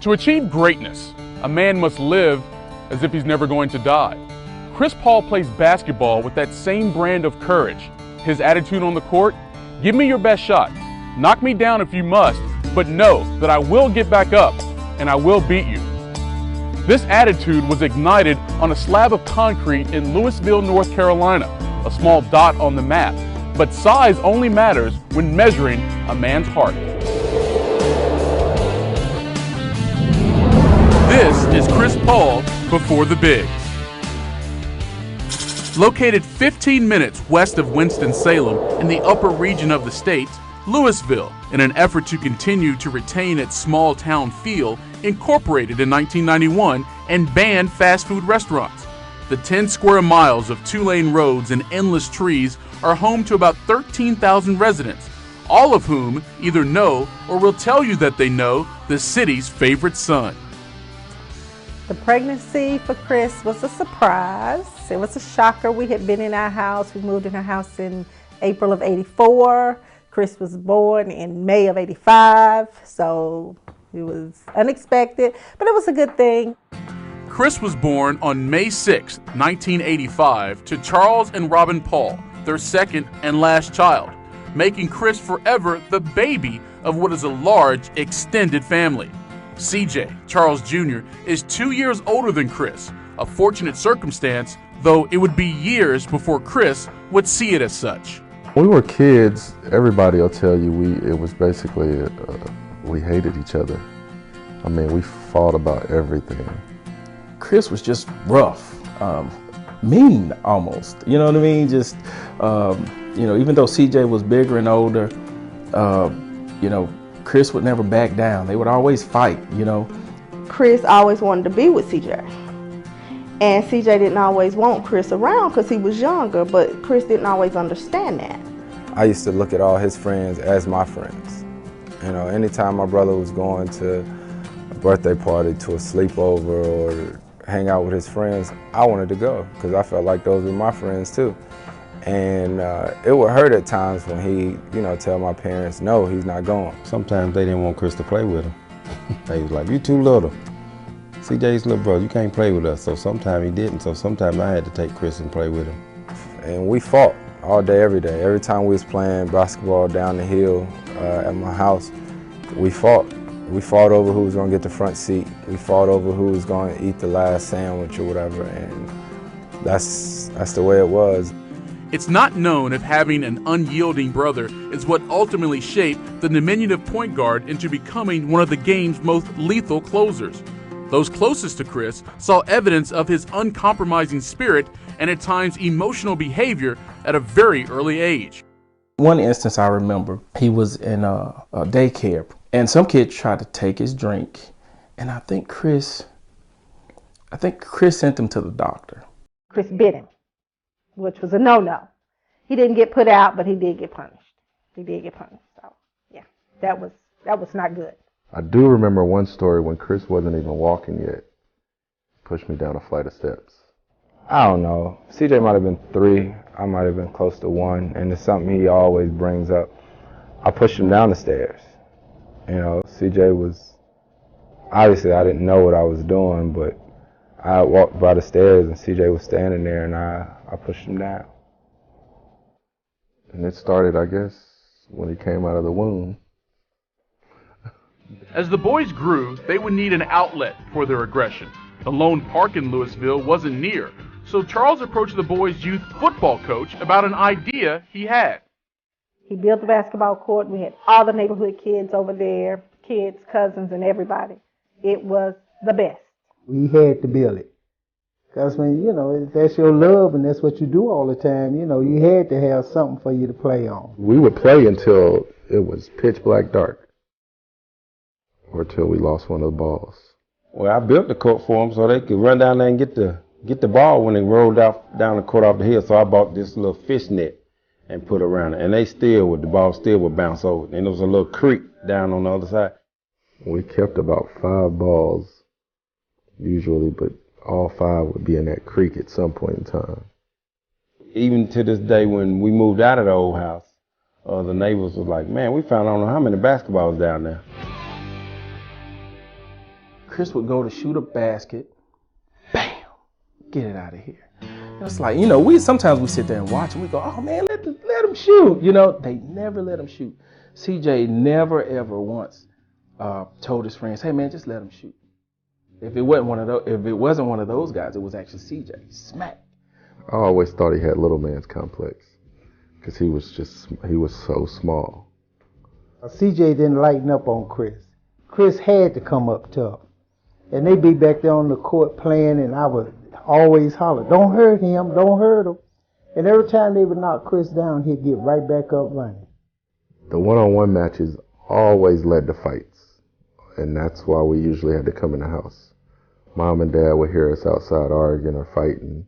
To achieve greatness, a man must live as if he's never going to die. Chris Paul plays basketball with that same brand of courage. His attitude on the court: give me your best shot. Knock me down if you must, but know that I will get back up and I will beat you. This attitude was ignited on a slab of concrete in Louisville, North Carolina, a small dot on the map. But size only matters when measuring a man's heart. This is Chris Paul before the Bigs. Located 15 minutes west of Winston-Salem in the upper region of the state, Louisville, in an effort to continue to retain its small town feel, incorporated in 1991 and banned fast food restaurants. The 10 square miles of two-lane roads and endless trees are home to about 13,000 residents, all of whom either know or will tell you that they know the city's favorite son. The pregnancy for Chris was a surprise. It was a shocker. We had been in our house. We moved in our house in April of '84. Chris was born in May of '85, so it was unexpected, but it was a good thing. Chris was born on May 6, 1985, to Charles and Robin Paul, their second and last child, making Chris forever the baby of what is a large, extended family. CJ, Charles Jr., is 2 years older than Chris, a fortunate circumstance, though it would be years before Chris would see it as such. When we were kids, everybody will tell you it was basically, we hated each other. I mean, we fought about everything. Chris was just rough, mean almost, you know what I mean? Just, even though CJ was bigger and older, Chris would never back down. They would always fight, Chris always wanted to be with CJ. And CJ didn't always want Chris around because he was younger, but Chris didn't always understand that. I used to look at all his friends as my friends. Anytime my brother was going to a birthday party, to a sleepover, or hang out with his friends, I wanted to go because I felt like those were my friends too. And it would hurt at times when he, tell my parents, no, he's not going. Sometimes they didn't want Chris to play with him. They was like, you too little. CJ's little brother, you can't play with us. So sometimes he didn't. So sometimes I had to take Chris and play with him. And we fought all day, every day. Every time we was playing basketball down the hill at my house, we fought. We fought over who was going to get the front seat. We fought over who was going to eat the last sandwich or whatever. And that's the way it was. It's not known if having an unyielding brother is what ultimately shaped the diminutive point guard into becoming one of the game's most lethal closers. Those closest to Chris saw evidence of his uncompromising spirit and at times emotional behavior at a very early age. One instance I remember, he was in a daycare and some kid tried to take his drink, and I think Chris sent him to the doctor. Chris bit him, which was a no-no. He didn't get put out, but he did get punished. So, yeah, that was not good. I do remember one story when Chris wasn't even walking yet. Pushed me down a flight of steps. I don't know. CJ might have been 3. I might have been close to 1. And it's something he always brings up. I pushed him down the stairs. CJ was, obviously I didn't know what I was doing, but I walked by the stairs and CJ was standing there and I pushed him down. And it started, I guess, when he came out of the womb. As the boys grew, they would need an outlet for their aggression. The lone park in Louisville wasn't near, so Charles approached the boys' youth football coach about an idea he had. He built the basketball court. We had all the neighborhood kids over there, kids, cousins, and everybody. It was the best. We had to build it. Because when, that's your love and that's what you do all the time, you had to have something for you to play on. We would play until it was pitch black dark. Or till we lost one of the balls. Well, I built the court for them so they could run down there and get the ball when they rolled down the court off the hill. So I bought this little fish net and put around it. And the ball still would bounce over. And there was a little creek down on the other side. We kept about 5 balls usually, but all 5 would be in that creek at some point in time. Even to this day, when we moved out of the old house, the neighbors was like, man, we found I don't know how many basketballs down there. Chris would go to shoot a basket, bam, get it out of here. And it's like, you know, we sometimes sit there and watch and we go, oh man, let him shoot. You know, they never let him shoot. CJ never ever once told his friends, hey man, just let him shoot. If it wasn't one of those guys, it was actually CJ. Smack. I always thought he had little man's complex because he was so small. CJ didn't lighten up on Chris. Chris had to come up tough. And they'd be back there on the court playing, and I would always holler, don't hurt him, don't hurt him. And every time they would knock Chris down, he'd get right back up running. The one-on-one matches always led to fights, and that's why we usually had to come in the house. Mom and Dad would hear us outside arguing or fighting,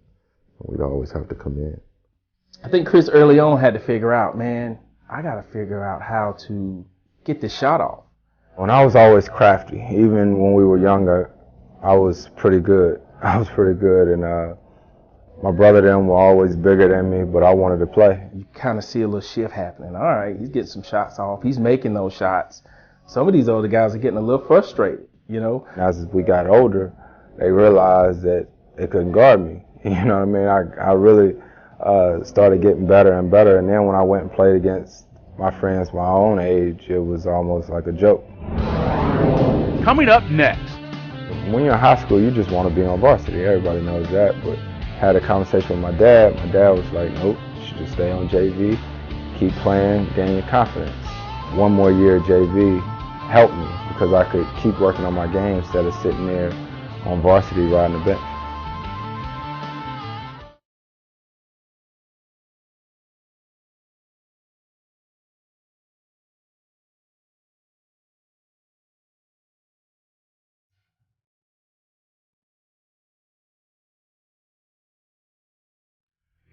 and we'd always have to come in. I think Chris early on had to figure out, man, I got to figure out how to get this shot off. When I was always crafty, even when we were younger, I was pretty good. And my brother and them were always bigger than me, but I wanted to play. You kind of see a little shift happening. All right, he's getting some shots off. He's making those shots. Some of these older guys are getting a little frustrated, you know. As we got older, they realized that they couldn't guard me. You know what I mean? I really started getting better and better. And then when I went and played against my friends my own age, it was almost like a joke. Coming up next. When you're in high school, you just want to be on varsity. Everybody knows that. But had a conversation with my dad. My dad was like, nope, you should just stay on JV, keep playing, gain your confidence. One more year at JV helped me because I could keep working on my game instead of sitting there on varsity riding the bench.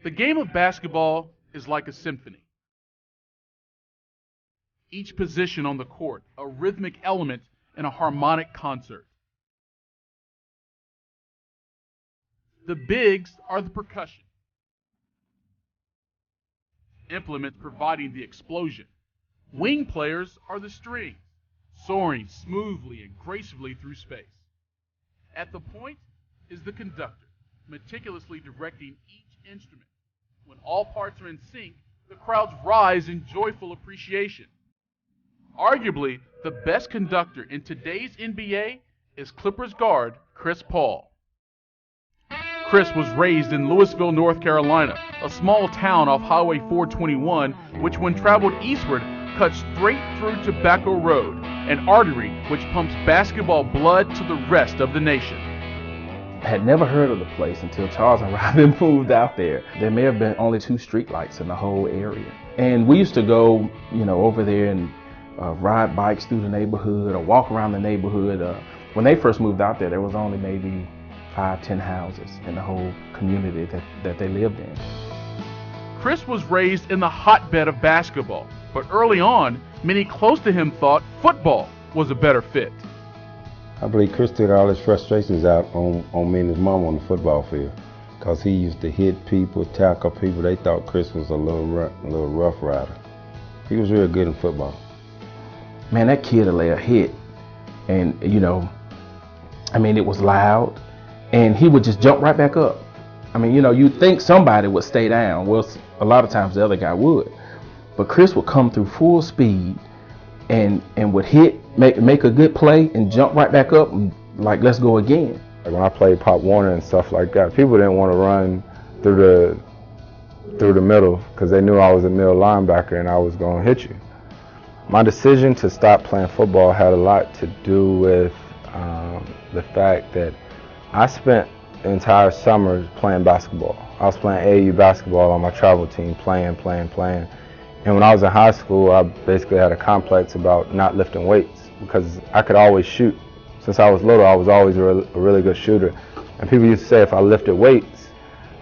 The game of basketball is like a symphony. Each position on the court, a rhythmic element in a harmonic concert. The bigs are the percussion, implements providing the explosion. Wing players are the strings, soaring smoothly and gracefully through space. At the point is the conductor, meticulously directing each instrument. When all parts are in sync, the crowds rise in joyful appreciation. Arguably, the best conductor in today's NBA is Clippers guard Chris Paul. Chris was raised in Louisville, North Carolina, a small town off Highway 421, which when traveled eastward cuts straight through Tobacco Road, an artery which pumps basketball blood to the rest of the nation. I had never heard of the place until Charles and Robin moved out there. There may have been only 2 streetlights in the whole area. And we used to go, you know, over there and ride bikes through the neighborhood or walk around the neighborhood. When they first moved out there was only maybe 5-10 houses in the whole community that they lived in. Chris was raised in the hotbed of basketball, but early on, many close to him thought football was a better fit. I believe Chris took all his frustrations out on me and his mom on the football field, because he used to hit people, tackle people. They thought Chris was a little rough rider. He was real good in football. Man, that kid would lay a hit, and you know, I mean, it was loud, and he would just jump right back up. I mean, you know, you'd think somebody would stay down. Well, a lot of times the other guy would, but Chris would come through full speed and would hit, make a good play and jump right back up and like, let's go again. Like when I played Pop Warner and stuff like that, people didn't want to run through the middle because they knew I was a middle linebacker and I was going to hit you. My decision to stop playing football had a lot to do with the fact that I spent the entire summer playing basketball. I was playing AAU basketball on my travel team, playing. And when I was in high school, I basically had a complex about not lifting weights because I could always shoot. Since I was little, I was always a really good shooter. And people used to say if I lifted weights,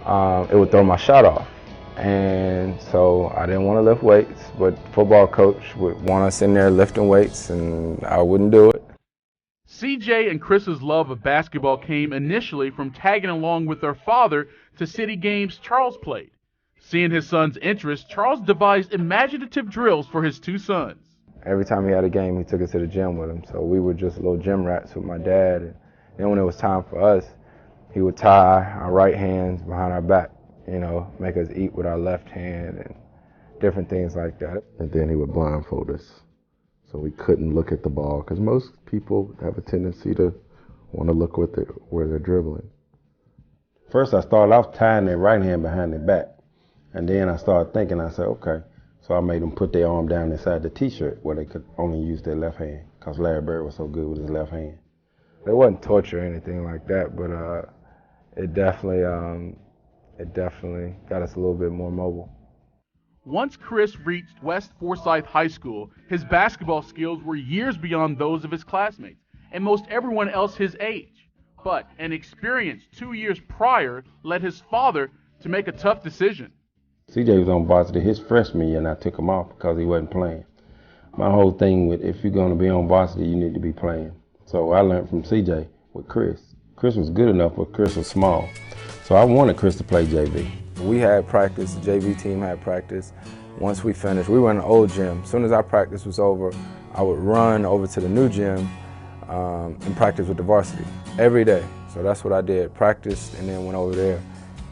it would throw my shot off. And so I didn't want to lift weights, but football coach would want us in there lifting weights, and I wouldn't do it. CJ and Chris's love of basketball came initially from tagging along with their father to city games Charles played. Seeing his son's interest, Charles devised imaginative drills for his 2 sons. Every time he had a game, he took us to the gym with him. So we were just little gym rats with my dad. And Then when it was time for us, he would tie our right hands behind our back, you know, make us eat with our left hand and different things like that. And then he would blindfold us, so we couldn't look at the ball, because most people have a tendency to want to look where they're dribbling. First I started off tying their right hand behind their back. And then I started thinking, I said, okay. So I made them put their arm down inside the t-shirt where they could only use their left hand, because Larry Bird was so good with his left hand. It wasn't torture or anything like that, but it definitely got us a little bit more mobile. Once Chris reached West Forsyth High School, his basketball skills were years beyond those of his classmates and most everyone else his age. But an experience 2 years prior led his father to make a tough decision. CJ was on varsity his freshman year, and I took him off because he wasn't playing. My whole thing with, if you're going to be on varsity, you need to be playing. So I learned from CJ with Chris. Chris was good enough, but Chris was small. So I wanted Chris to play JV. We had practice, the JV team had practice. Once we finished, we were in the old gym. As soon as our practice was over, I would run over to the new gym and practice with the varsity every day. So that's what I did, practiced and then went over there.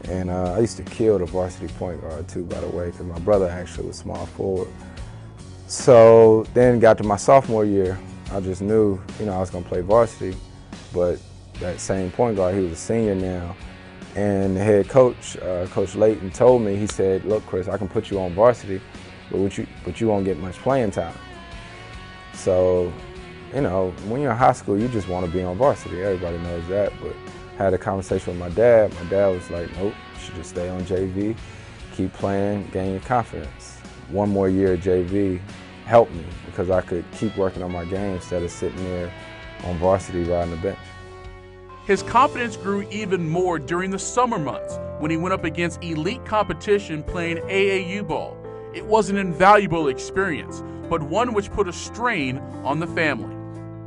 And I used to kill the varsity point guard too, by the way, because my brother actually was small forward. So then got to my sophomore year, I just knew, you know, I was gonna play varsity, but that same point guard, he was a senior now. And the head coach, Coach Layton, told me, he said, look, Chris, I can put you on varsity, but you won't get much playing time. So, you know, when you're in high school, you just want to be on varsity. Everybody knows that, but I had a conversation with my dad. My dad was like, nope, you should just stay on JV, keep playing, gain your confidence. One more year at JV helped me because I could keep working on my game instead of sitting there on varsity riding the bench. His confidence grew even more during the summer months when he went up against elite competition playing AAU ball. It was an invaluable experience, but one which put a strain on the family.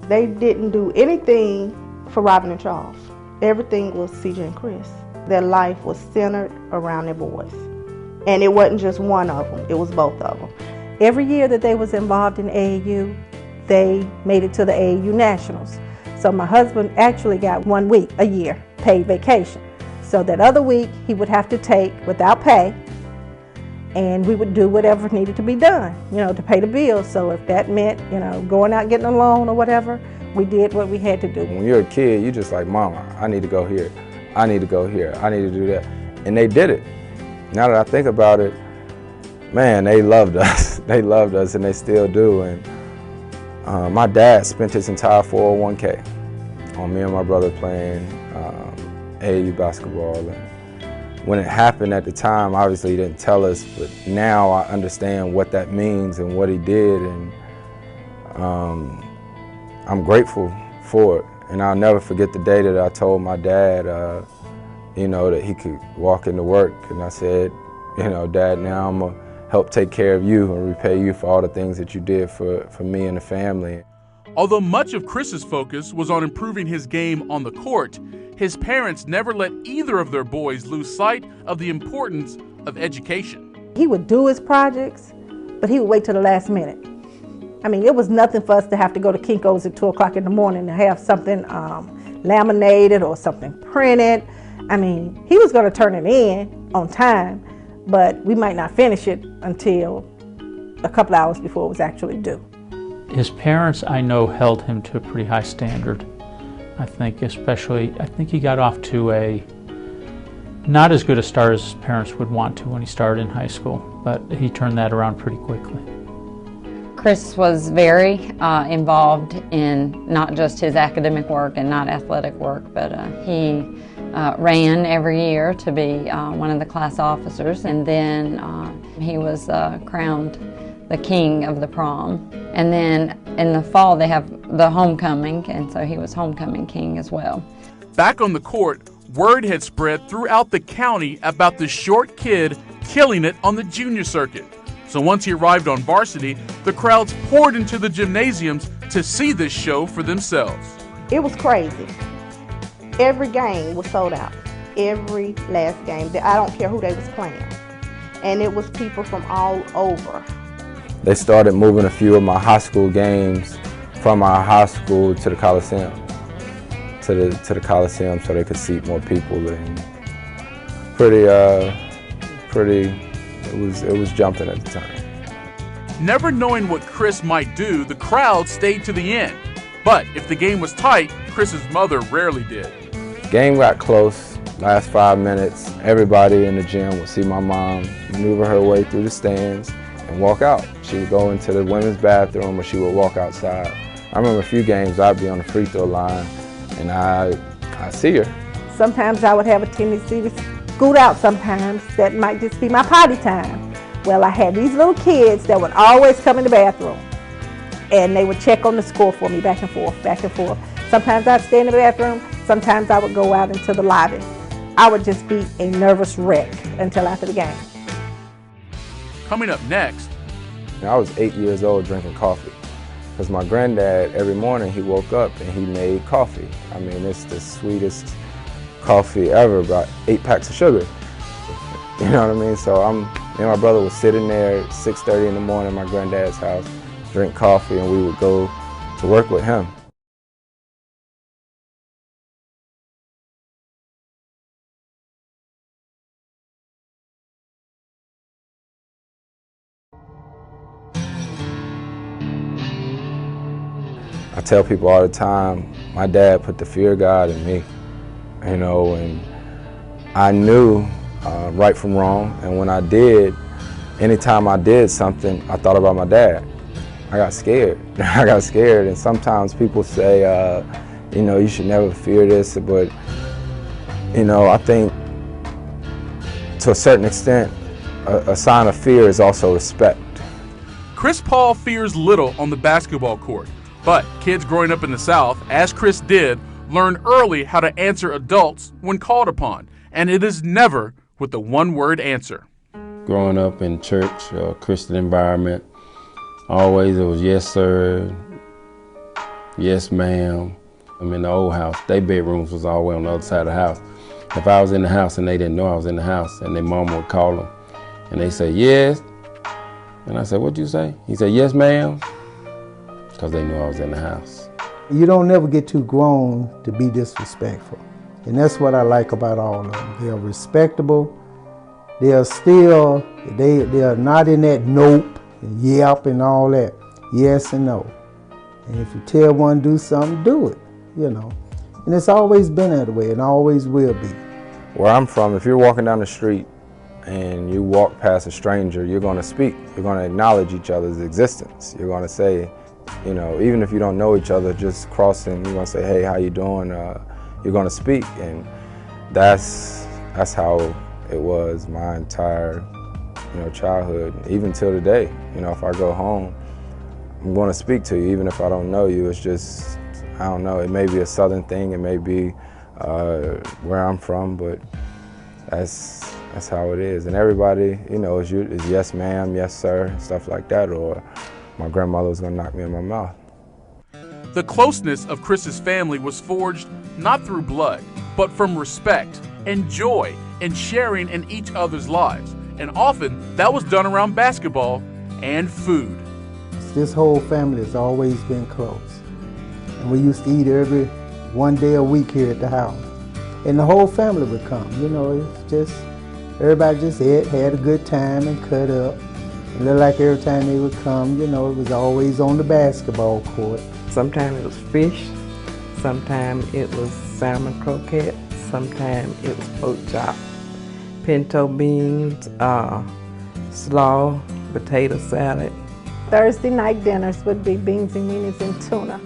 They didn't do anything for Robin and Charles. Everything was CJ and Chris. Their life was centered around their boys. And it wasn't just one of them, it was both of them. Every year that they was involved in AAU, they made it to the AAU Nationals. So my husband actually got 1 week a year paid vacation. So that other week he would have to take without pay, and we would do whatever needed to be done, you know, to pay the bills. So if that meant, you know, going out getting a loan or whatever, we did what we had to do. When you're a kid, you're just like, Mama, I need to go here. I need to go here. I need to do that. And they did it. Now that I think about it, man, they loved us. They loved us, and they still do. And my dad spent his entire 401k on me and my brother playing AAU basketball. And when it happened at the time, obviously he didn't tell us, but now I understand what that means and what he did, and I'm grateful for it. And I'll never forget the day that I told my dad, you know, that he could walk into work, and I said, you know, Dad, now I'm gonna help take care of you and repay you for all the things that you did for me and the family. Although much of Chris's focus was on improving his game on the court, his parents never let either of their boys lose sight of the importance of education. He would do his projects, but he would wait till the last minute. I mean, it was nothing for us to have to go to Kinko's at 2 o'clock in the morning to have something laminated or something printed. I mean, he was gonna turn it in on time, but we might not finish it until a couple hours before it was actually due. His parents, I know, held him to a pretty high standard. I think he got off to a not as good a start as his parents would want to when he started in high school, but he turned that around pretty quickly. Chris was very involved in not just his academic work and not athletic work, but he ran every year to be one of the class officers, and then he was crowned the king of the prom. And then in the fall they have the homecoming, and so he was homecoming king as well. Back on the court, word had spread throughout the county about the short kid killing it on the junior circuit. So once he arrived on varsity, the crowds poured into the gymnasiums to see this show for themselves. It was crazy. Every game was sold out. Every last game. I don't care who they was playing. And it was people from all over. They started moving a few of my high school games from our high school to the Coliseum to the Coliseum so they could seat more people, and it was jumping at the time. Never knowing what Chris might do, the crowd stayed to the end. But if the game was tight, Chris's mother rarely did. Game got close, last 5 minutes, everybody in the gym would see my mom maneuver her way through the stands and walk out. She would go into the women's bathroom or she would walk outside. I remember a few games I'd be on the free throw line and I'd see her. Sometimes I would have a tendency to scoot out sometimes. That might just be my potty time. Well, I had these little kids that would always come in the bathroom and they would check on the score for me back and forth, back and forth. Sometimes I'd stay in the bathroom, sometimes I would go out into the lobby. I would just be a nervous wreck until after the game. Coming up next. I was 8 years old drinking coffee because my granddad, every morning he woke up and he made coffee. I mean, it's the sweetest coffee ever, about 8 packs of sugar. You know what I mean? So me and my brother was sitting there at 6:30 in the morning at my granddad's house, drink coffee, and we would go to work with him. I tell people all the time, my dad put the fear of God in me, you know, and I knew right from wrong, and when I did, anytime I did something, I thought about my dad. I got scared. I got scared, and sometimes people say, you know, you should never fear this, but, you know, I think to a certain extent, a sign of fear is also respect. Chris Paul fears little on the basketball court, but kids growing up in the South, as Chris did, learn early how to answer adults when called upon, and it is never with the one-word answer. Growing up in church, Christian environment, always it was yes sir, yes ma'am. I'm in the old house. Their bedrooms was all the way on the other side of the house. If I was in the house and they didn't know I was in the house, and their mama would call them, and they say yes, and I said, what'd you say? He said, yes ma'am, because they knew I was in the house. You don't never get too grown to be disrespectful. And that's what I like about all of them. They're respectable. They're still, they're not in that nope and yelp and all that. Yes and no. And if you tell one to do something, do it, you know. And it's always been that way and always will be. Where I'm from, if you're walking down the street and you walk past a stranger, you're going to speak. You're going to acknowledge each other's existence. You're going to say, you know, even if you don't know each other, just crossing, you're going to say, hey, how you doing? You're going to speak, and that's how it was my entire, you know, childhood, even till today. You know, if I go home, I'm going to speak to you, even if I don't know you. It's just, I don't know, it may be a Southern thing, it may be where I'm from, but that's how it is. And everybody, you know, is yes ma'am, yes sir, stuff like that, or my grandmother was going to knock me in my mouth. The closeness of Chris's family was forged not through blood, but from respect and joy and sharing in each other's lives. And often that was done around basketball and food. This whole family has always been close. And we used to eat every one day a week here at the house. And the whole family would come. You know, it's just, everybody just ate, had a good time and cut up. It looked like every time they would come, you know, it was always on the basketball court. Sometimes it was fish, sometimes it was salmon croquette, sometimes it was pork chop, pinto beans, slaw, potato salad. Thursday night dinners would be beans and weenies and tuna.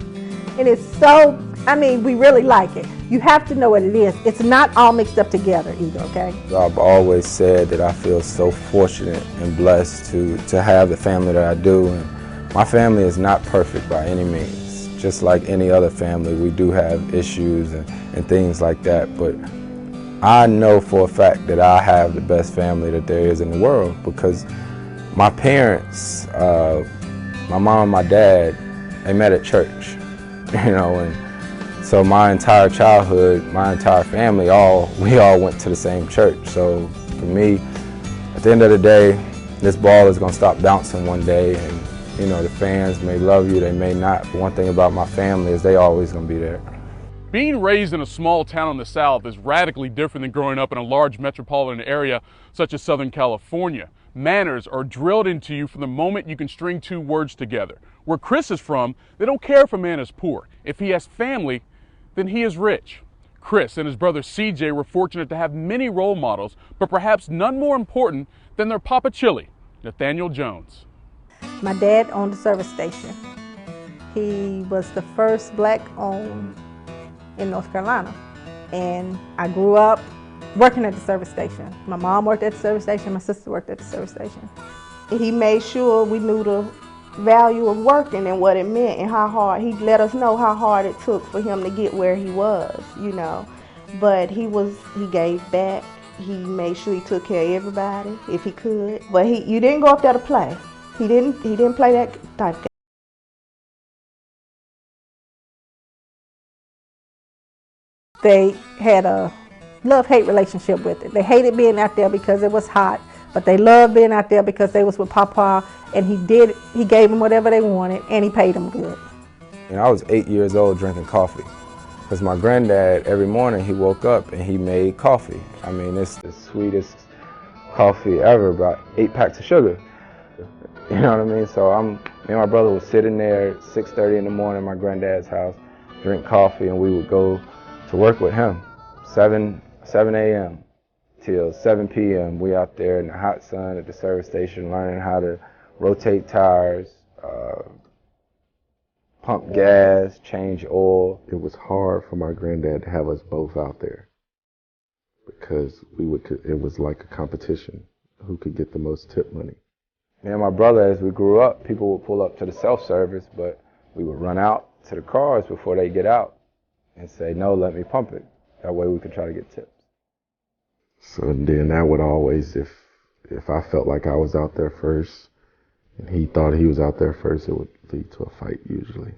And it's so, I mean, we really like it. You have to know what it is. It's not all mixed up together either, okay? I've always said that I feel so fortunate and blessed to have the family that I do. And my family is not perfect by any means. Just like any other family, we do have issues and things like that. But I know for a fact that I have the best family that there is in the world, because my parents, my mom and my dad, they met at church, you know, and so my entire childhood, my entire family, we all went to the same church. So for me, at the end of the day, this ball is going to stop bouncing one day, and you know, the fans may love you, they may not, but one thing about my family is they always going to be there. Being raised in a small town in the South is radically different than growing up in a large metropolitan area such as Southern California. Manners are drilled into you from the moment you can string two words together. Where Chris is from, they don't care if a man is poor. If he has family, then he is rich. Chris and his brother CJ were fortunate to have many role models, but perhaps none more important than their Papa Chili, Nathaniel Jones. My dad owned a service station. He was the first black-owned in North Carolina. And I grew up working at the service station. My mom worked at the service station, my sister worked at the service station. He made sure we knew the value of working and what it meant and how hard, he let us know how hard it took for him to get where he was, you know. But he gave back. He made sure he took care of everybody if he could. But you didn't go up there to play. He didn't play that type of game. They had a love-hate relationship with it. They hated being out there because it was hot, but they loved being out there because they was with Papa, and he gave them whatever they wanted, and he paid them good. And I was 8 years old drinking coffee, because my granddad, every morning he woke up and he made coffee. I mean, it's the sweetest coffee ever, about 8 packs of sugar. You know what I mean? So me and my brother would sit in there at 6:30 in the morning at my granddad's house, drink coffee, and we would go to work with him. 7 a.m. till 7 p.m. We out there in the hot sun at the service station learning how to rotate tires, pump gas, change oil. It was hard for my granddad to have us both out there because it was like a competition. Who could get the most tip money? Me and my brother, as we grew up, people would pull up to the self-service, but we would run out to the cars before they get out and say, no, let me pump it. That way we could try to get tips. So then that would always, if I felt like I was out there first and he thought he was out there first, it would lead to a fight usually.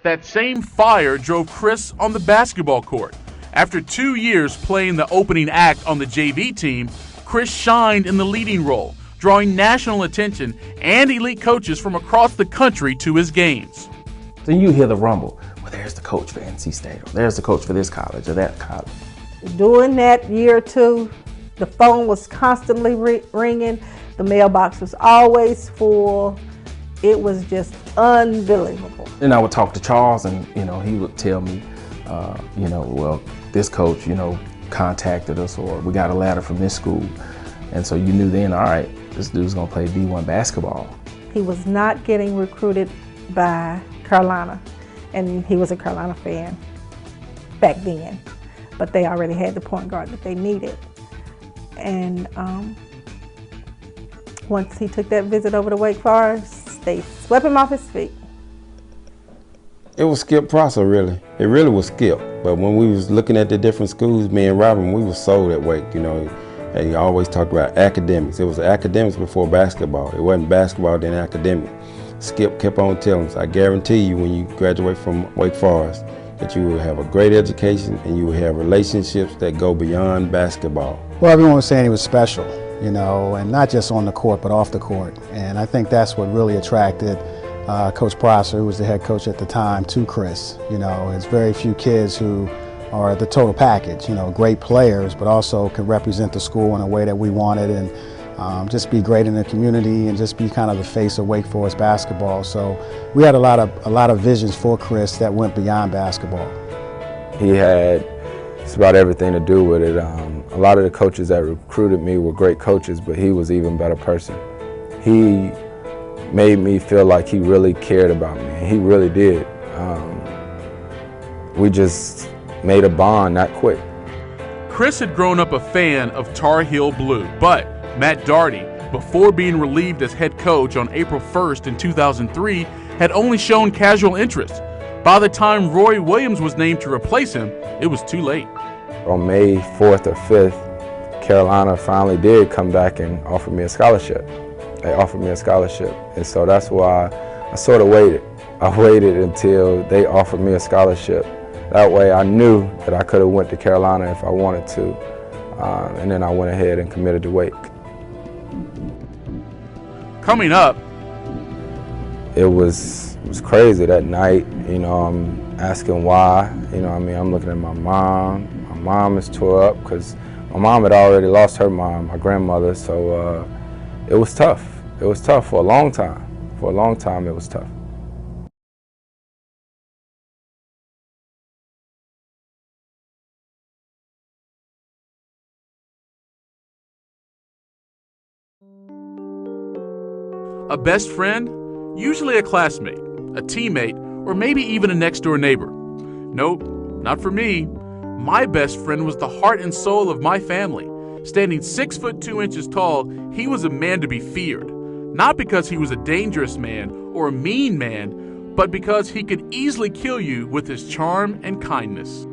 That same fire drove Chris on the basketball court. After 2 years playing the opening act on the JV team, Chris shined in the leading role, drawing national attention and elite coaches from across the country to his games. Then you hear the rumble. Well, there's the coach for NC State, or there's the coach for this college or that college. During that year or two, the phone was constantly ringing. The mailbox was always full. It was just unbelievable. Then I would talk to Charles, and he would tell me, well, this coach, contacted us, or we got a letter from this school, and so you knew then, all right, this dude's gonna play D1 basketball. He was not getting recruited by Carolina, and he was a Carolina fan back then, but they already had the point guard that they needed. And once he took that visit over to Wake Forest, they swept him off his feet. It was Skip Prosser, really. It really was Skip. But when we was looking at the different schools, me and Robin, we were sold at Wake, And he always talked about academics. It was academics before basketball. It wasn't basketball, then academic. Skip kept on telling us, I guarantee you when you graduate from Wake Forest that you will have a great education and you will have relationships that go beyond basketball. Well, everyone was saying he was special, and not just on the court, but off the court. And I think that's what really attracted Coach Prosser, who was the head coach at the time, to Chris. There's very few kids who are the total package, great players, but also can represent the school in a way that we wanted, and just be great in the community and just be kind of the face of Wake Forest basketball. So we had a lot of visions for Chris that went beyond basketball. He had just about everything to do with it. A lot of the coaches that recruited me were great coaches, but he was an even better person. He made me feel like he really cared about me, and he really did. We just made a bond that quick. Chris had grown up a fan of Tar Heel Blue, but Matt Doherty, before being relieved as head coach on April 1st in 2003, had only shown casual interest. By the time Roy Williams was named to replace him, it was too late. On May 4th or 5th, Carolina finally did come back and offer me a scholarship. They offered me a scholarship, and so that's why I sort of waited. I waited until they offered me a scholarship. That way I knew that I could have went to Carolina if I wanted to, and then I went ahead and committed to Wake. Coming up, it was crazy that night. I'm asking why. You know what I mean? I'm looking at my mom. My mom is tore up because my mom had already lost her mom, my grandmother, so it was tough. It was tough for a long time. For a long time, it was tough. A best friend? Usually a classmate, a teammate, or maybe even a next-door neighbor. Nope, not for me. My best friend was the heart and soul of my family. Standing 6 foot 2 inches tall, he was a man to be feared. Not because he was a dangerous man or a mean man, but because he could easily kill you with his charm and kindness.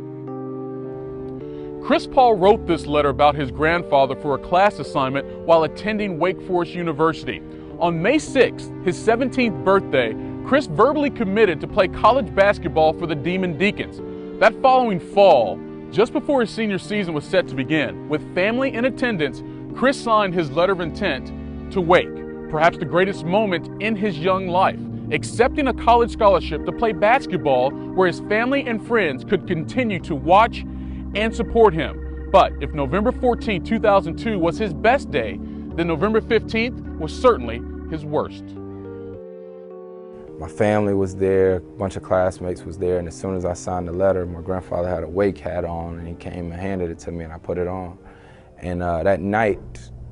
Chris Paul wrote this letter about his grandfather for a class assignment while attending Wake Forest University. On May 6th, his 17th birthday, Chris verbally committed to play college basketball for the Demon Deacons. That following fall, just before his senior season was set to begin, with family in attendance, Chris signed his letter of intent to Wake, perhaps the greatest moment in his young life, accepting a college scholarship to play basketball where his family and friends could continue to watch and support him. But if November 14, 2002 was his best day, then November 15th was certainly his worst. My family was there, a bunch of classmates was there, and as soon as I signed the letter, my grandfather had a Wake hat on, and he came and handed it to me, and I put it on. And that night,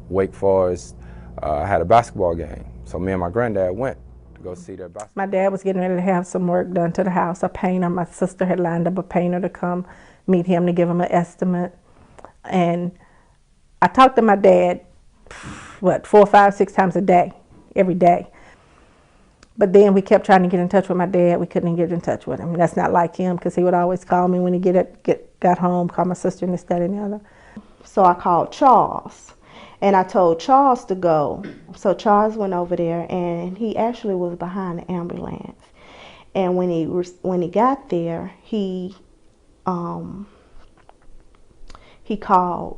Wake Forest had a basketball game, so me and my granddad went to go see their basketball. My dad was getting ready to have some work done to the house, a painter. My sister had lined up a painter to come meet him to give him an estimate. And I talked to my dad, 4, 5, 6 times a day, every day. But then we kept trying to get in touch with my dad. We couldn't get in touch with him. That's not like him, because he would always call me when he got home, call my sister and this, that, and the other. So I called Charles, and I told Charles to go. So Charles went over there, and he actually was behind the ambulance. And when he got there, he called.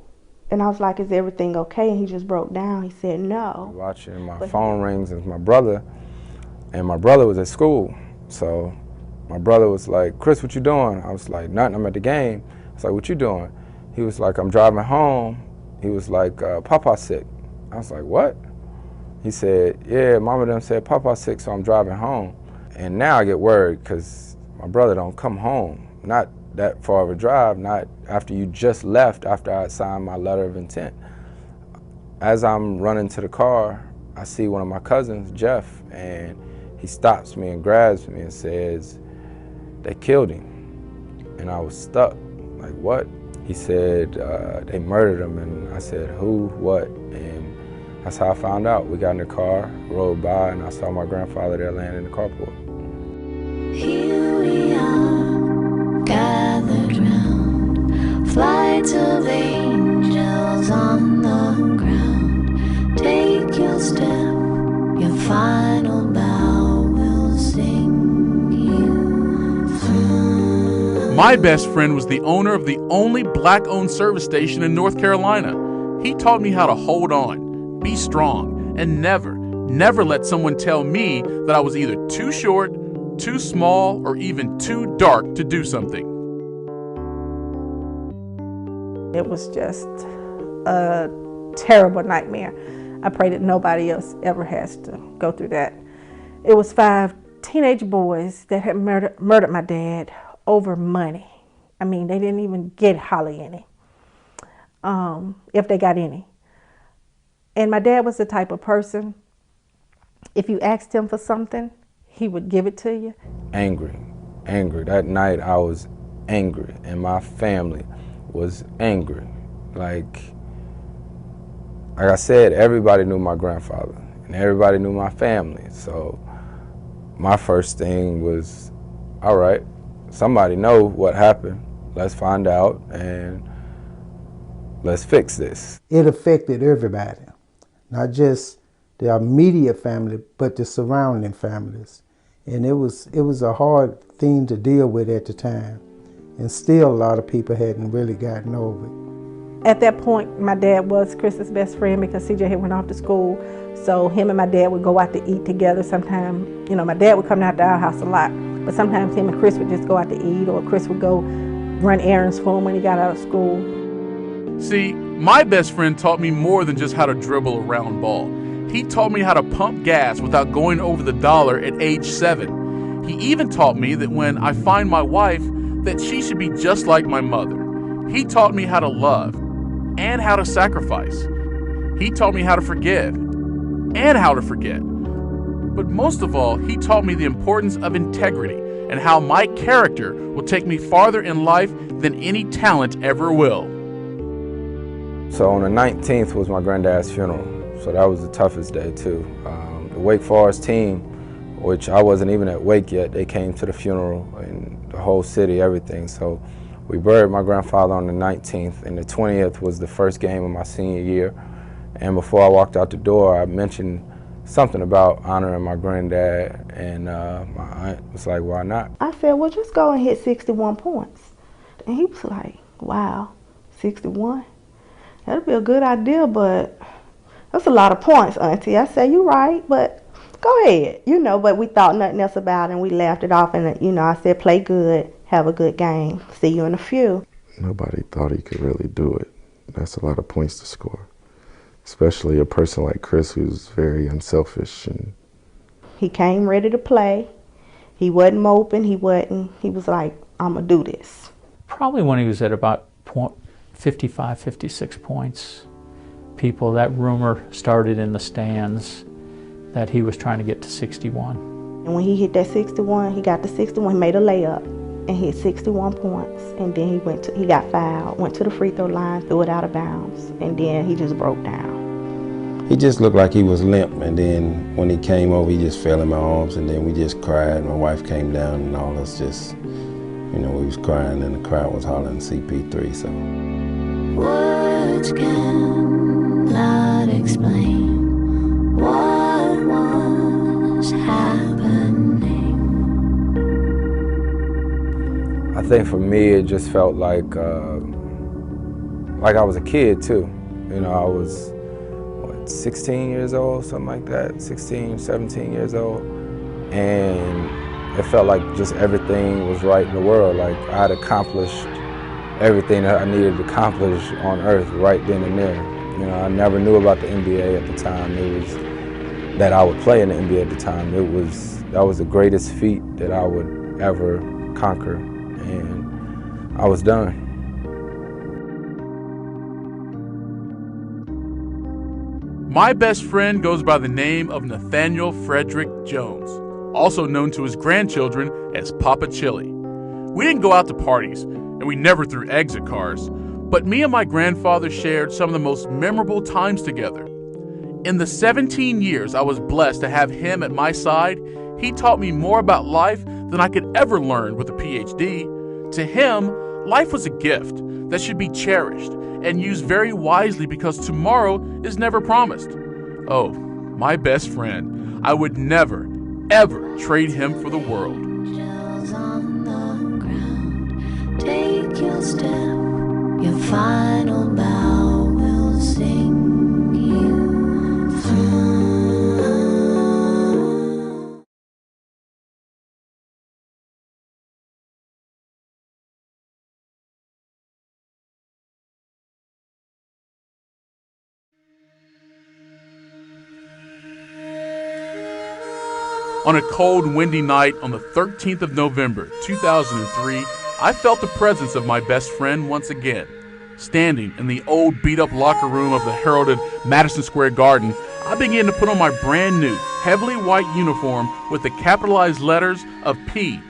And I was like, is everything okay? And he just broke down. He said, no. Watching, my phone rings, and it's my brother. And my brother was at school. So my brother was like, Chris, what you doing? I was like, nothing, I'm at the game. I was like, what you doing? He was like, I'm driving home. He was like, Papa's sick. I was like, what? He said, yeah, Mama done said Papa's sick, so I'm driving home. And now I get worried, because my brother don't come home. Not that far of a drive, not after you just left, after I signed my letter of intent. As I'm running to the car, I see one of my cousins, Jeff, and he stops me and grabs me and says, they killed him. And I was stuck, like, what? He said, they murdered him, and I said, who, what? And that's how I found out. We got in the car, rode by, and I saw my grandfather there laying in the carport. Here we are, gathered round, flights of angels on the ground. Take your step, your final bow will sing you through. My best friend was the owner of the only black-owned service station in North Carolina. He taught me how to hold on, be strong, and never let someone tell me that I was either too short, too small, or even too dark to do something. It was just a terrible nightmare. I pray that nobody else ever has to go through that. It was 5 teenage boys that had murdered my dad over money. I mean, they didn't even get hardly any, if they got any. And my dad was the type of person, if you asked him for something, he would give it to you. Angry. That night I was angry, and my family was angry. Like I said, everybody knew my grandfather, and everybody knew my family. So my first thing was, all right, somebody know what happened. Let's find out, and let's fix this. It affected everybody, not just the immediate family, but the surrounding families. And it was a hard thing to deal with at the time. And still a lot of people hadn't really gotten over it. At that point, my dad was Chris's best friend because CJ had went off to school. So him and my dad would go out to eat together sometime. You know, my dad would come out to our house a lot. But sometimes him and Chris would just go out to eat, or Chris would go run errands for him when he got out of school. See, my best friend taught me more than just how to dribble a round ball. He taught me how to pump gas without going over the dollar at age 7. He even taught me that when I find my wife, that she should be just like my mother. He taught me how to love and how to sacrifice. He taught me how to forgive and how to forget. But most of all, he taught me the importance of integrity and how my character will take me farther in life than any talent ever will. So on the 19th was my granddad's funeral, so that was the toughest day too. The Wake Forest team, which I wasn't even at Wake yet, they came to the funeral, and the whole city, everything. So we buried my grandfather on the 19th, and the 20th was the first game of my senior year. And before I walked out the door, I mentioned something about honoring my granddad, and my aunt was like, why not? I said, well, just go and hit 61 points. And he was like, wow, 61? That'd be a good idea, but that's a lot of points, Auntie. I said, you're right, but go ahead. You know, but we thought nothing else about it, and we laughed it off, and, you know, I said, play good, have a good game, see you in a few. Nobody thought he could really do it. That's a lot of points to score, especially a person like Chris who's very unselfish. And he came ready to play. He wasn't moping. He was like, I'm going to do this. Probably when he was at about 55, 56 points, that rumor started in the stands that he was trying to get to 61. And when he hit that 61, he got to 61, he made a layup and hit 61 points. And then he got fouled, went to the free throw line, threw it out of bounds, and then he just broke down. He just looked like he was limp, and then when he came over, he just fell in my arms, and then we just cried. My wife came down, and all us just, you know, we was crying, and the crowd was hollering CP3, so. Words cannot explain what was happening. I think for me, it just felt like I was a kid too. You know, I was, 16 years old, something like that, 16, 17 years old. And it felt like just everything was right in the world. Like I had accomplished everything that I needed to accomplish on earth right then and there. You know, I never knew about the NBA at the time. It was that I would play in the NBA at the time. That was the greatest feat that I would ever conquer, and I was done. My best friend goes by the name of Nathaniel Frederick Jones, also known to his grandchildren as Papa Chili. We didn't go out to parties, and we never threw eggs at cars, but me and my grandfather shared some of the most memorable times together. In the 17 years I was blessed to have him at my side, he taught me more about life than I could ever learn with a PhD. To him, life was a gift that should be cherished and used very wisely because tomorrow is never promised. Oh, my best friend, I would never, ever trade him for the world. On the ground, take your step, your final bow will sing you through. On a cold, windy night on the 13th of November, 2003, I felt the presence of my best friend once again. Standing in the old beat-up locker room of the heralded Madison Square Garden, I began to put on my brand new, heavily white uniform with the capitalized letters of P-A-U-L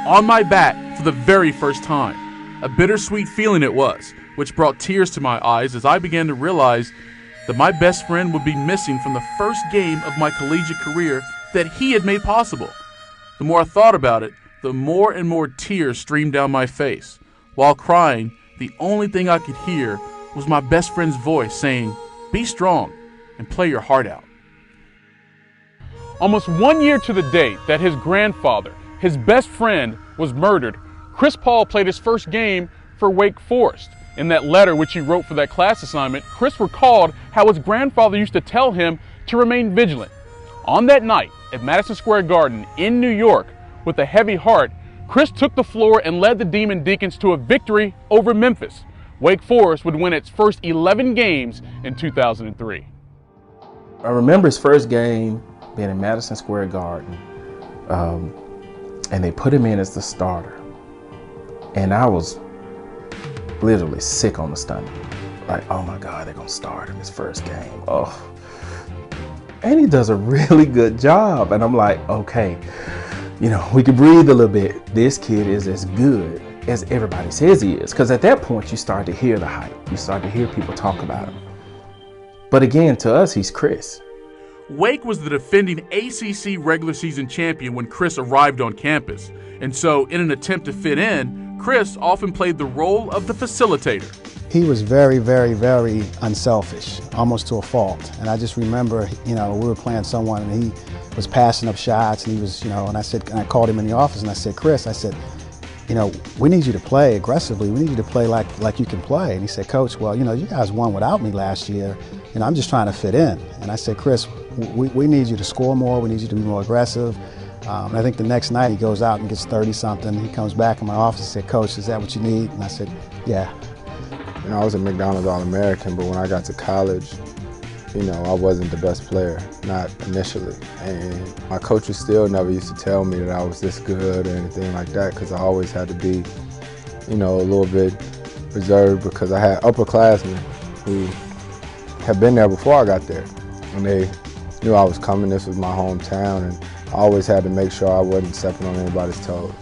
on my back for the very first time. A bittersweet feeling it was, which brought tears to my eyes as I began to realize that my best friend would be missing from the first game of my collegiate career that he had made possible. The more I thought about it, the more and more tears streamed down my face. While crying, the only thing I could hear was my best friend's voice saying, "Be strong and play your heart out." Almost 1 year to the date that his grandfather, his best friend, was murdered, Chris Paul played his first game for Wake Forest. In that letter which he wrote for that class assignment, Chris recalled how his grandfather used to tell him to remain vigilant. On that night at Madison Square Garden in New York, with a heavy heart, Chris took the floor and led the Demon Deacons to a victory over Memphis. Wake Forest would win its first 11 games in 2003. I remember his first game being in Madison Square Garden, and they put him in as the starter. And I was literally sick on the stomach. Like, oh my God, they're gonna start him his first game. Oh. And he does a really good job. And I'm like, okay, we can breathe a little bit. This kid is as good as everybody says he is. Because at that point, you start to hear the hype. You start to hear people talk about him. But again, to us, he's Chris. Wake was the defending ACC regular season champion when Chris arrived on campus. And so, in an attempt to fit in, Chris often played the role of the facilitator. He was very, very, very unselfish, almost to a fault. And I just remember, we were playing someone and he was passing up shots and he was, and I called him in the office and I said, Chris, we need you to play aggressively. We need you to play like you can play. And he said, Coach, well, you guys won without me last year. I'm just trying to fit in. And I said, Chris, we need you to score more. We need you to be more aggressive. And I think the next night he goes out and gets 30-something. He comes back in my office and said, Coach, is that what you need? And I said, yeah. I was a McDonald's All-American, but when I got to college, I wasn't the best player, not initially. And my coaches still never used to tell me that I was this good or anything like that, because I always had to be, a little bit reserved, because I had upperclassmen who had been there before I got there. And they knew I was coming. This was my hometown, and I always had to make sure I wasn't stepping on anybody's toes.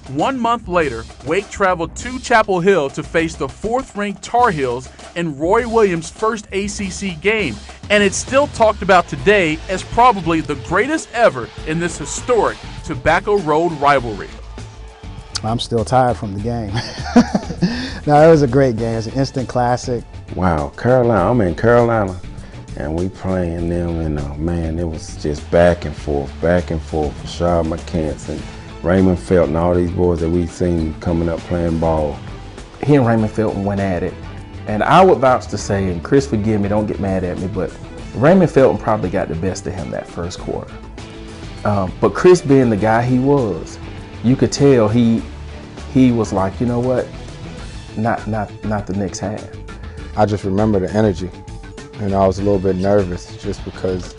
1 month later, Wake traveled to Chapel Hill to face the 4th-ranked Tar Heels in Roy Williams' first ACC game, and it's still talked about today as probably the greatest ever in this historic Tobacco Road rivalry. I'm still tired from the game. No, it was a great game. It's an instant classic. Wow, Carolina. I'm in Carolina, and we playing them, and man, it was just back and forth. Rashad McCants and Raymond Felton, all these boys that we've seen coming up playing ball. He and Raymond Felton went at it. And I would vouch to say, and Chris, forgive me, don't get mad at me, but Raymond Felton probably got the best of him that first quarter. But Chris, being the guy he was, you could tell he was like, you know what, not the Knicks half. I just remember the energy. I was a little bit nervous just because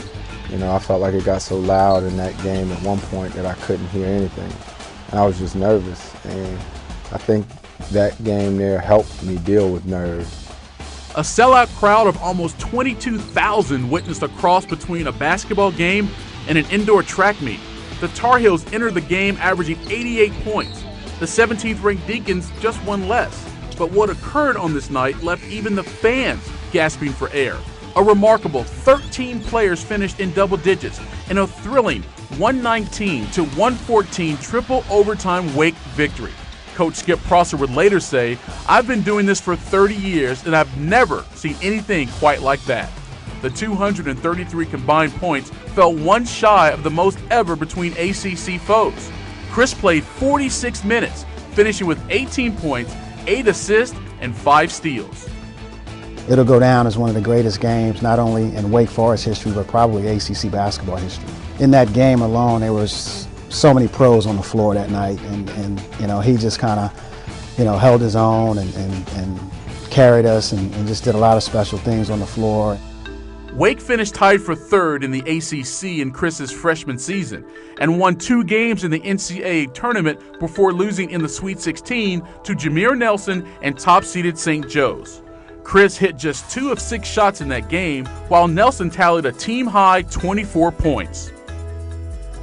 I felt like it got so loud in that game at one point that I couldn't hear anything. And I was just nervous. And I think that game there helped me deal with nerves. A sellout crowd of almost 22,000 witnessed a cross between a basketball game and an indoor track meet. The Tar Heels entered the game averaging 88 points. The 17th-ranked Deacons just one less. But what occurred on this night left even the fans gasping for air. A remarkable 13 players finished in double digits in a thrilling 119-114 triple overtime Wake victory. Coach Skip Prosser would later say, "I've been doing this for 30 years and I've never seen anything quite like that." The 233 combined points fell one shy of the most ever between ACC foes. Chris played 46 minutes, finishing with 18 points, 8 assists, and 5 steals. It'll go down as one of the greatest games, not only in Wake Forest history, but probably ACC basketball history. In that game alone, there was so many pros on the floor that night, and he just kind of, held his own and carried us and just did a lot of special things on the floor. Wake finished tied for 3rd in the ACC in Chris's freshman season and won 2 games in the NCAA tournament before losing in the Sweet 16 to Jameer Nelson and top-seeded St. Joe's. Chris hit just 2 of 6 shots in that game, while Nelson tallied a team-high 24 points.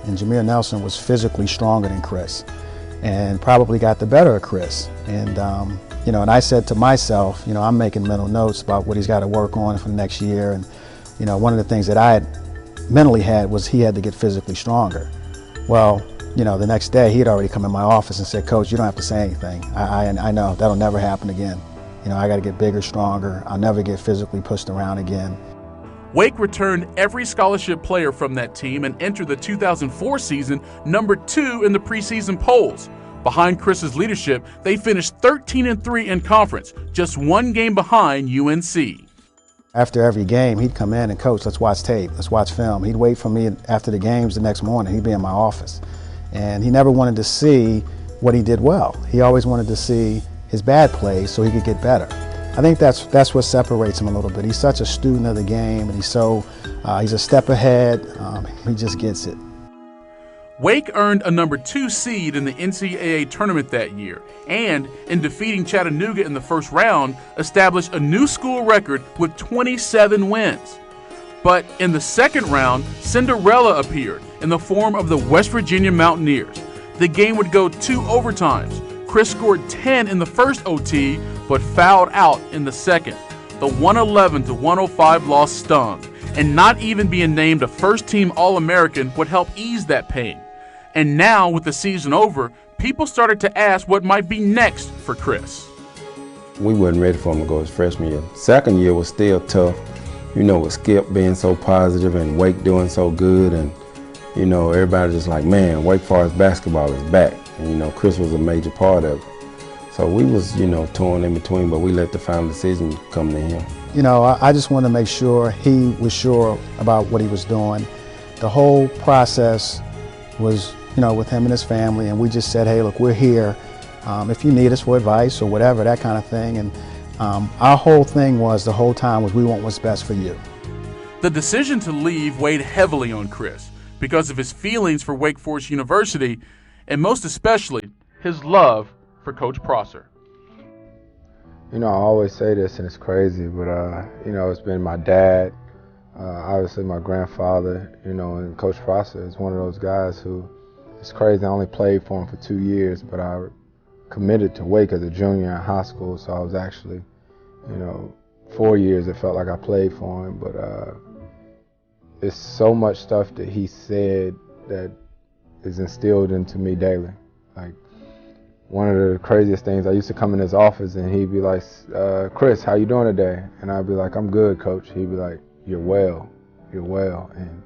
And Jameer Nelson was physically stronger than Chris and probably got the better of Chris. And, and I said to myself, I'm making mental notes about what he's got to work on for the next year. And, one of the things that I had mentally had was he had to get physically stronger. Well, the next day he had already come in my office and said, "Coach, you don't have to say anything. I know that'll never happen again. I got to get bigger, stronger. I'll never get physically pushed around again." Wake returned every scholarship player from that team and entered the 2004 season number 2 in the preseason polls. Behind Chris's leadership, they finished 13-3 in conference, just 1 game behind UNC. After every game, he'd come in and, coach, let's watch tape, let's watch film. He'd wait for me after the games the next morning. He'd be in my office. And he never wanted to see what he did well. He always wanted to see his bad plays so he could get better. I think that's what separates him a little bit. He's such a student of the game, and he's a step ahead. He just gets it. Wake earned a number 2 seed in the NCAA tournament that year, and in defeating Chattanooga in the first round, established a new school record with 27 wins. But in the second round, Cinderella appeared in the form of the West Virginia Mountaineers. The game would go 2 overtimes. Chris scored 10 in the first OT, but fouled out in the second. The 111-105 loss stung, and not even being named a first-team All-American would help ease that pain. And now, with the season over, people started to ask what might be next for Chris. We wasn't ready for him to go his freshman year. Second year was still tough, you know, with Skip being so positive and Wake doing so good, and, you know, everybody just like, man, Wake Forest basketball is back. And, you know, Chris was a major part of it. So we was, you know, torn in between, but we let the final decision come to him. You know, I just wanted to make sure he was sure about what he was doing. The whole process was, you know, with him and his family, and we just said, hey, look, we're here. If you need us for advice or whatever, that kind of thing. And our whole thing was, the whole time, was we want what's best for you. The decision to leave weighed heavily on Chris because of his feelings for Wake Forest University, and most especially, his love for Coach Prosser. You know, I always say this, and it's crazy, but, you know, it's been my dad, obviously my grandfather, you know, and Coach Prosser is one of those guys who, it's crazy, I only played for him for 2 years, but I committed to Wake as a junior in high school, so I was actually, you know, 4 years it felt like I played for him, but it's so much stuff that he said that is instilled into me daily. Like, one of the craziest things, I used to come in his office and he'd be like, Chris, how you doing today? And I'd be like, I'm good, coach. He'd be like, you're well. And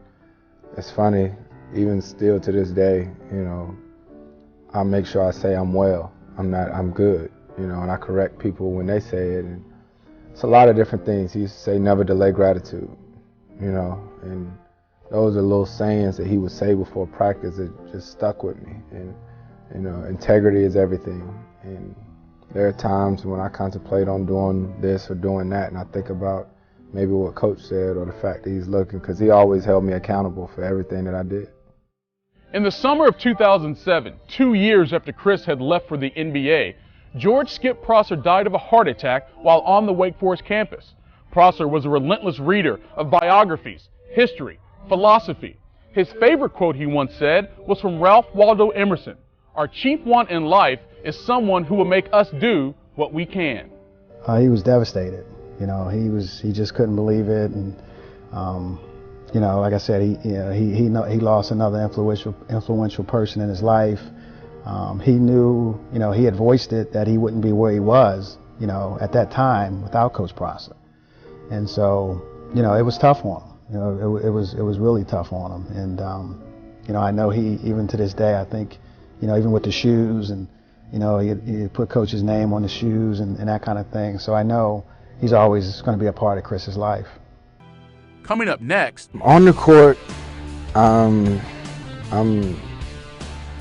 it's funny, even still to this day, you know, I make sure I say I'm well. I'm good, you know, and I correct people when they say it. And it's a lot of different things. He used to say, never delay gratitude, you know, and those are little sayings that he would say before practice that just stuck with me. And, you know, integrity is everything. And there are times when I contemplate on doing this or doing that, and I think about maybe what Coach said or the fact that he's looking, because he always held me accountable for everything that I did. In the summer of 2007, 2 years after Chris had left for the NBA, George Skip Prosser died of a heart attack while on the Wake Forest campus. Prosser was a relentless reader of biographies, history, philosophy. His favorite quote, he once said, was from Ralph Waldo Emerson: "Our chief want in life is someone who will make us do what we can." He was devastated. You know, he just couldn't believe it, and you know, like I said, he lost another influential person in his life. He knew, you know, he had voiced it that he wouldn't be where he was, you know, at that time without Coach Prosser, and so, you know, it was tough on him. You know, it was really tough on him, and you know, I know he, even to this day, I think, you know, even with the shoes, and you know, he put Coach's name on the shoes and that kind of thing. So I know he's always going to be a part of Chris's life. Coming up next. On the court, I'm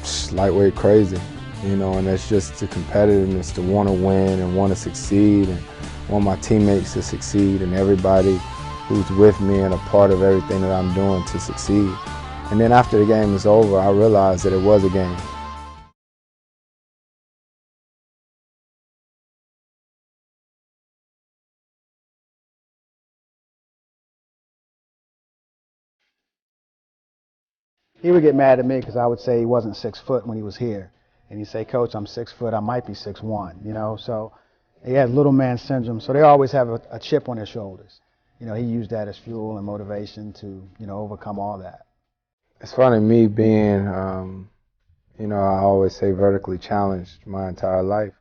just lightweight crazy, you know, and that's just the competitiveness to want to win and want to succeed and want my teammates to succeed and everybody who's with me and a part of everything that I'm doing to succeed. And then after the game is over, I realized that it was a game. He would get mad at me because I would say he wasn't 6 foot when he was here. And he'd say, Coach, I'm 6 foot, I might be 6'1", you know. So he had little man syndrome. So they always have a chip on their shoulders. You know, he used that as fuel and motivation to, you know, overcome all that. It's funny, me being, you know, I always say vertically challenged my entire life.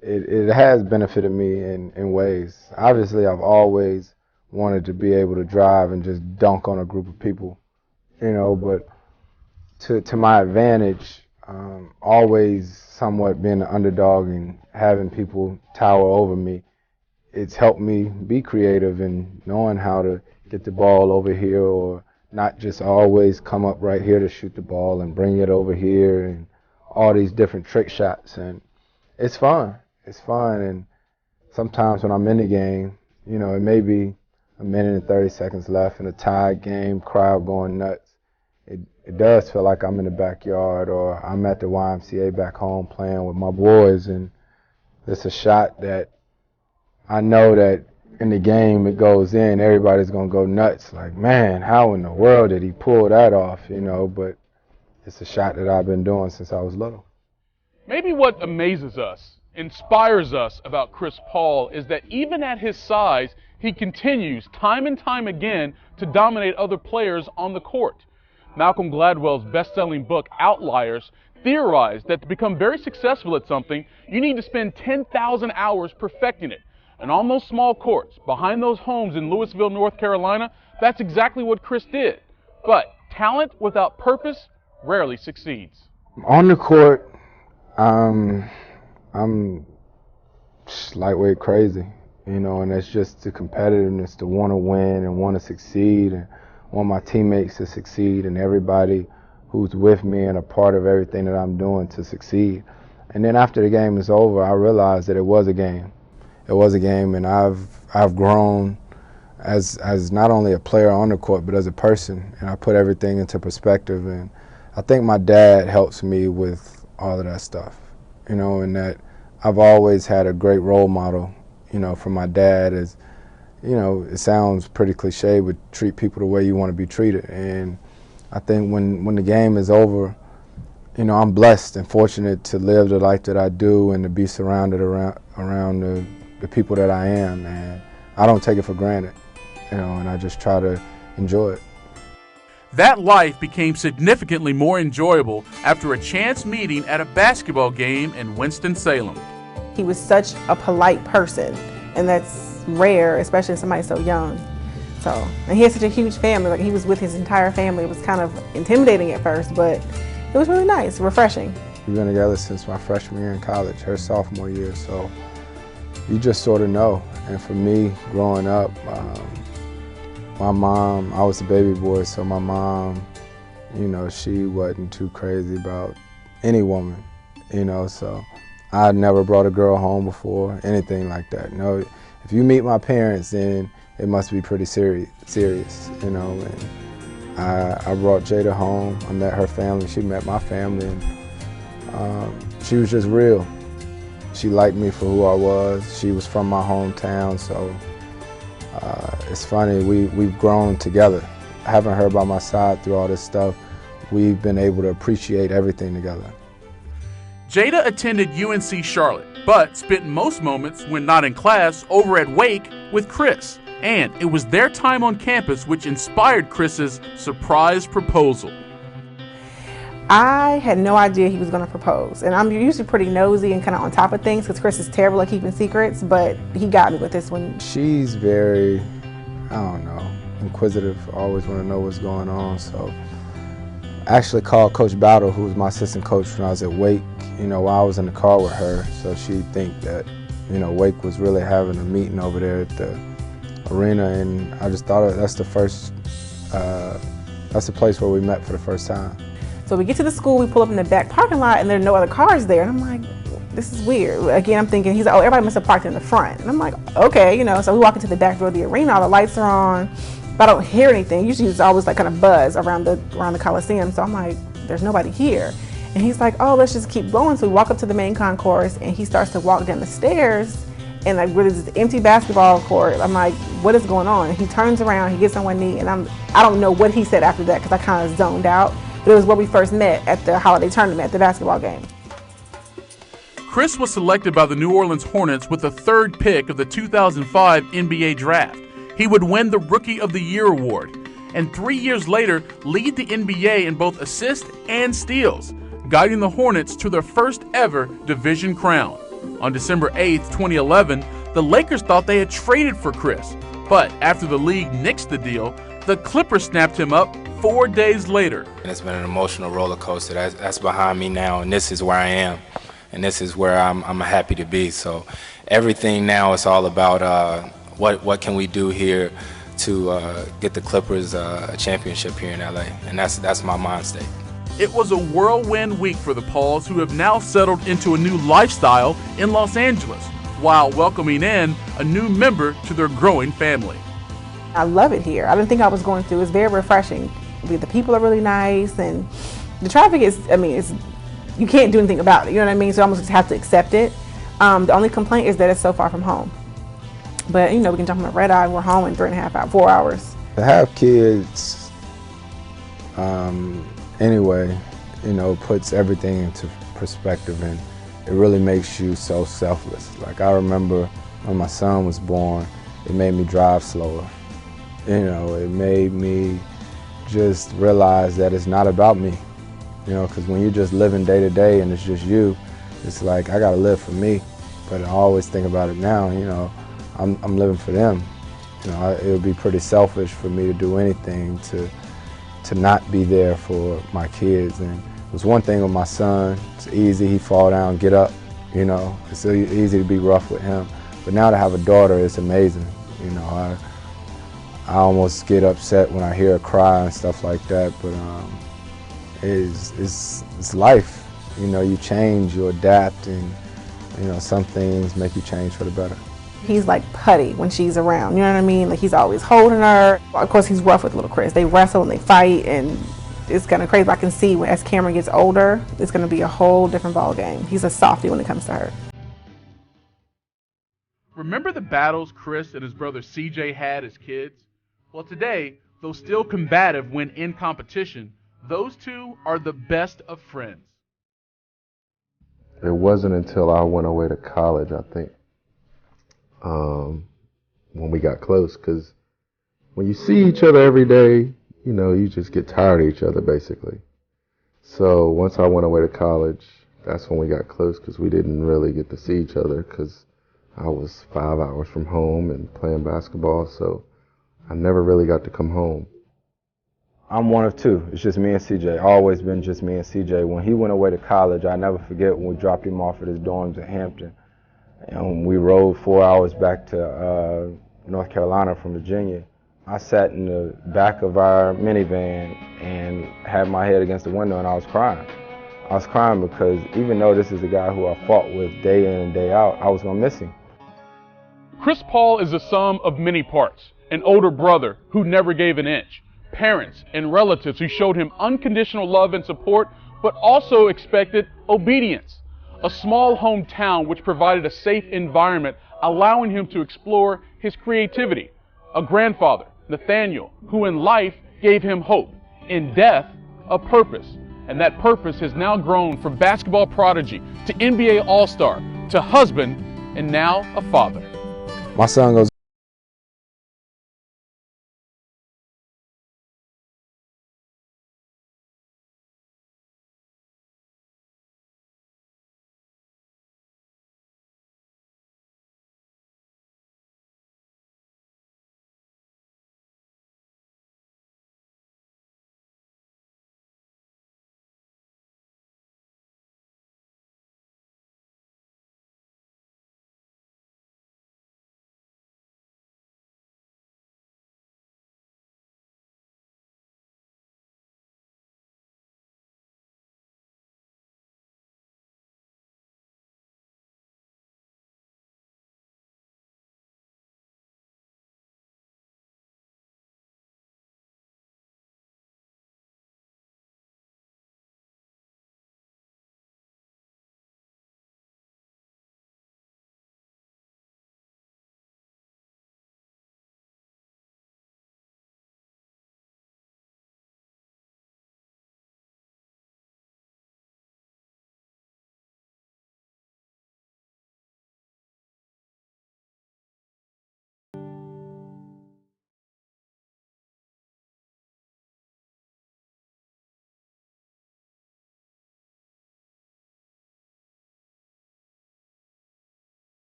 It has benefited me in ways. Obviously, I've always wanted to be able to drive and just dunk on a group of people, you know, but to my advantage, always somewhat being an underdog and having people tower over me, it's helped me be creative in knowing how to get the ball over here, or not just always come up right here to shoot the ball and bring it over here, and all these different trick shots. And it's fun. It's fun. And sometimes when I'm in the game, you know, it may be a minute and 30 seconds left in a tied game, crowd going nuts. It does feel like I'm in the backyard, or I'm at the YMCA back home playing with my boys, and it's a shot that I know that in the game it goes in, everybody's going to go nuts. Like, man, how in the world did he pull that off, you know? But it's a shot that I've been doing since I was little. Maybe what amazes us, inspires us about Chris Paul is that even at his size, he continues time and time again to dominate other players on the court. Malcolm Gladwell's best-selling book, Outliers, theorized that to become very successful at something, you need to spend 10,000 hours perfecting it. And on those small courts, behind those homes in Louisville, North Carolina, that's exactly what Chris did. But talent without purpose rarely succeeds. On the court, I'm just lightweight crazy, you know, and it's just the competitiveness to want to win and want to succeed, and want my teammates to succeed, and everybody who's with me and a part of everything that I'm doing to succeed. And then after the game is over, I realized that it was a game. It was a game, and I've grown as not only a player on the court, but as a person, and I put everything into perspective. And I think my dad helps me with all of that stuff, you know, and that I've always had a great role model, you know, from my dad. As you know, it sounds pretty cliche, but treat people the way you want to be treated. And I think when the game is over, you know, I'm blessed and fortunate to live the life that I do and to be surrounded around the people that I am. And I don't take it for granted, you know, and I just try to enjoy it. That life became significantly more enjoyable after a chance meeting at a basketball game in Winston-Salem. He was such a polite person, and that's rare, especially somebody so young. So, and he had such a huge family. Like, he was with his entire family. It was kind of intimidating at first, but it was really nice, refreshing. We've been together since my freshman year in college, her sophomore year, so you just sort of know. And for me, growing up, my mom, I was a baby boy, so my mom, you know, she wasn't too crazy about any woman, you know, so I'd never brought a girl home before, anything like that. No, if you meet my parents, then it must be pretty serious, you know. And I brought Jada home. I met her family. She met my family. And she was just real. She liked me for who I was. She was from my hometown, so it's funny. We've grown together. Having her by my side through all this stuff, we've been able to appreciate everything together. Jada attended UNC Charlotte, but spent most moments, when not in class, over at Wake with Chris. And it was their time on campus which inspired Chris's surprise proposal. I had no idea he was going to propose. And I'm usually pretty nosy and kind of on top of things because Chris is terrible at keeping secrets, but he got me with this one. She's very, I don't know, inquisitive, always want to know what's going on. So I actually called Coach Battle, who was my assistant coach when I was at Wake, you know, while I was in the car with her. So she'd think that, you know, Wake was really having a meeting over there at the arena, and I just thought that's the first, that's the place where we met for the first time. So we get to the school, we pull up in the back parking lot, and there are no other cars there. And I'm like, this is weird. Again, I'm thinking, he's like, oh, everybody must have parked in the front. And I'm like, okay, you know, so we walk into the back door of the arena, all the lights are on, but I don't hear anything. Usually it's always like kind of buzz around the Coliseum. So I'm like, there's nobody here. And he's like, oh, let's just keep going. So we walk up to the main concourse, and he starts to walk down the stairs, and like, where there's this empty basketball court. I'm like, what is going on? And he turns around, he gets on one knee, and I don't know what he said after that because I kind of zoned out. But it was where we first met at the holiday tournament, at the basketball game. Chris was selected by the New Orleans Hornets with the 3rd pick of the 2005 NBA draft. He would win the Rookie of the Year award, and 3 years later lead the NBA in both assists and steals, guiding the Hornets to their first ever division crown. On December 8th, 2011, the Lakers thought they had traded for Chris, but after the league nixed the deal, the Clippers snapped him up 4 days later. It's been an emotional roller coaster. That's behind me now, and this is where I am. and this is where I'm happy to be. So everything now is all about what can we do here to get the Clippers a championship here in LA, and that's my mind state. It was a whirlwind week for the Pauls, who have now settled into a new lifestyle in Los Angeles, while welcoming in a new member to their growing family. I love it here. I didn't think I was going to. It's very refreshing. The people are really nice, and the traffic is, you can't do anything about it, you know what I mean? So I almost just have to accept it. The only complaint is that it's so far from home. But, we can jump on a red eye, we're home in 3.5 hours, 4 hours. To have kids, anyway, puts everything into perspective, and it really makes you so selfless. Like, I remember when my son was born, it made me drive slower. It made me just realize that it's not about me. Because when you're just living day to day and it's just you, it's like, I gotta live for me. But I always think about it now, I'm living for them. It would be pretty selfish for me to do anything to not be there for my kids. And it was one thing with my son, it's easy, he fall down, get up, it's so easy to be rough with him. But now to have a daughter, it's amazing. I almost get upset when I hear her cry and stuff like that, but it's life. You change, you adapt, and some things make you change for the better. He's like putty when she's around, you know what I mean? Like, he's always holding her. Of course, he's rough with little Chris. They wrestle and they fight, and it's kind of crazy. I can see as Cameron gets older, it's going to be a whole different ball game. He's a softie when it comes to her. Remember the battles Chris and his brother CJ had as kids? Well, today, though still combative when in competition, those two are the best of friends. It wasn't until I went away to college, I think, when we got close, because when you see each other every day, you just get tired of each other, basically. So once I went away to college, that's when we got close, because we didn't really get to see each other, because I was 5 hours from home and playing basketball, so I never really got to come home. I'm one of two. It's just me and CJ. Always been just me and CJ. When he went away to college, I never forget when we dropped him off at his dorms at Hampton. And we rode 4 hours back to North Carolina from Virginia. I sat in the back of our minivan and had my head against the window, and I was crying. I was crying because even though this is the guy who I fought with day in and day out, I was going to miss him. Chris Paul is the sum of many parts. An older brother who never gave an inch. Parents and relatives who showed him unconditional love and support, but also expected obedience. A small hometown which provided a safe environment, allowing him to explore his creativity. A grandfather, Nathaniel, who in life gave him hope. In death, a purpose. And that purpose has now grown from basketball prodigy to NBA All-Star to husband and now a father. My son goes